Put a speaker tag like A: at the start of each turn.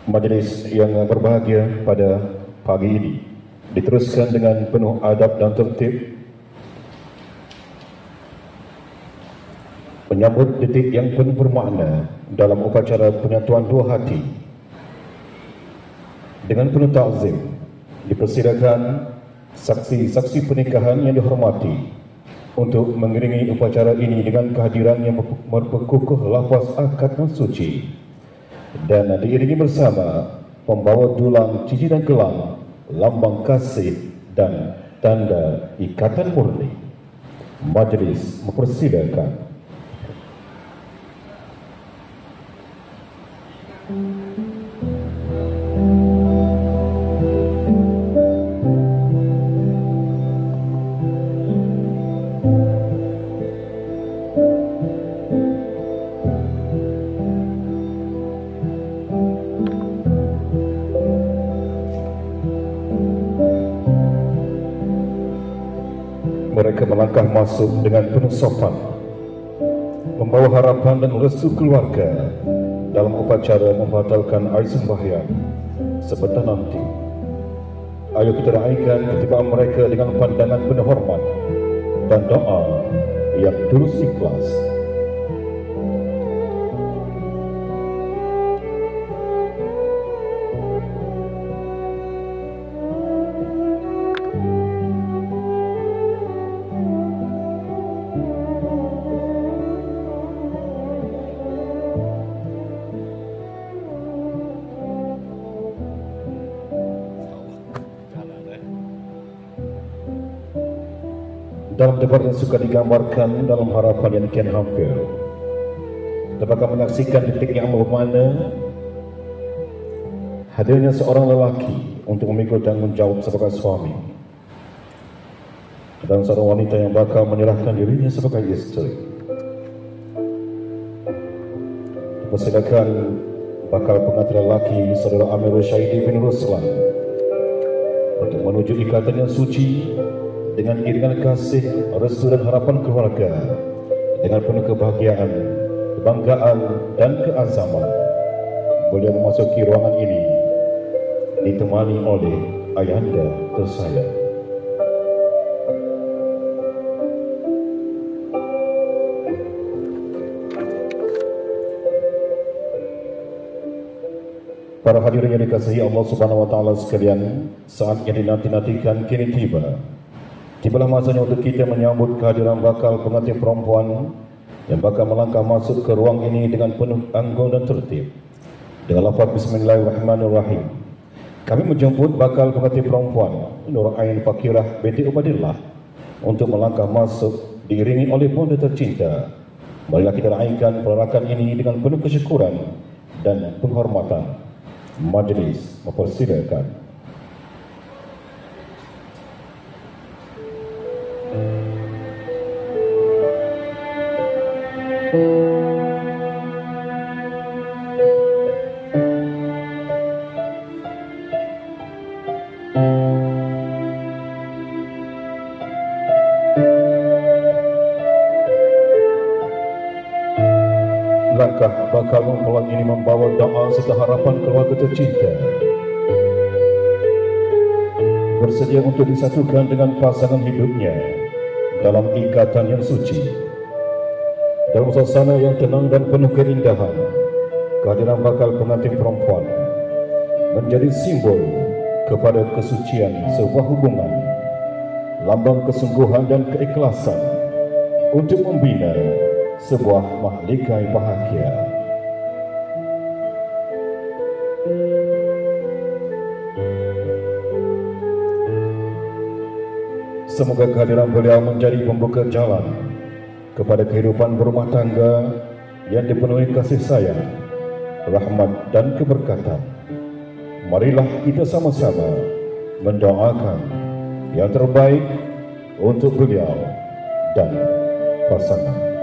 A: Majlis yang berbahagia pada pagi ini diteruskan dengan penuh adab dan tertib menyambut detik yang penuh bermakna dalam upacara penyatuan dua hati. Dengan penuh takzim dipersilakan saksi-saksi pernikahan yang dihormati untuk mengiringi upacara ini dengan kehadiran yang berpekukuh lafaz akad dan suci, dan diiringi bersama pembawa dulang cincin dan gelang, lambang kasih dan tanda ikatan murni. Majlis mempersilakan. Mereka melangkah masuk dengan penuh sopan, membawa harapan dan restu keluarga dalam upacara membatalkan air sembahyang sebentar nanti. Ayo kita raikan ketibaan mereka dengan pandangan penuh hormat dan doa yang tulus ikhlas. Dalam debat yang suka digambarkan dalam harapan yang kian hampir, kita bakal menyaksikan detik yang bermakna hadirnya seorang lelaki untuk memikul tanggungjawab sebagai suami dan seorang wanita yang bakal menyerahkan dirinya sebagai isteri. Persilakan bakal pengantin lelaki saudara Amirul Syaidi bin Ruslan untuk menuju ikatan yang suci dengan iringan kasih, restu dan harapan keluarga, dengan penuh kebahagiaan, kebanggaan dan keazaman. Beliau memasuki ruangan ini ditemani oleh ayahanda tersayang. Para hadirin yang dikasihi Allah Subhanahu wa taala sekalian, saat yang dinanti-nantikan kini tiba. Tibalah masanya untuk kita menyambut kehadiran bakal pengantin perempuan yang bakal melangkah masuk ke ruang ini dengan penuh anggun dan tertib. Dengan lafaz Bismillahirrahmanirrahim, kami menjemput bakal pengantin perempuan Nur Ain Fakirah binti Ubadillah untuk melangkah masuk diiringi oleh bonda tercinta. Marilah kita raikan perarakan ini dengan penuh kesyukuran dan penghormatan. Majlis mempersilakan. Langkah bakal mempelai ini membawa doa serta harapan keluarga tercinta, bersedia untuk disatukan dengan pasangan hidupnya dalam ikatan yang suci. Dalam suasana yang tenang dan penuh keindahan, kehadiran bakal pengantin perempuan menjadi simbol kepada kesucian sebuah hubungan, lambang kesungguhan dan keikhlasan untuk membina sebuah mahligai bahagia. Semoga kehadiran beliau menjadi pembuka jalan kepada kehidupan berumah tangga yang dipenuhi kasih sayang, rahmat dan keberkatan. Marilah kita sama-sama mendoakan yang terbaik untuk beliau dan pasangan.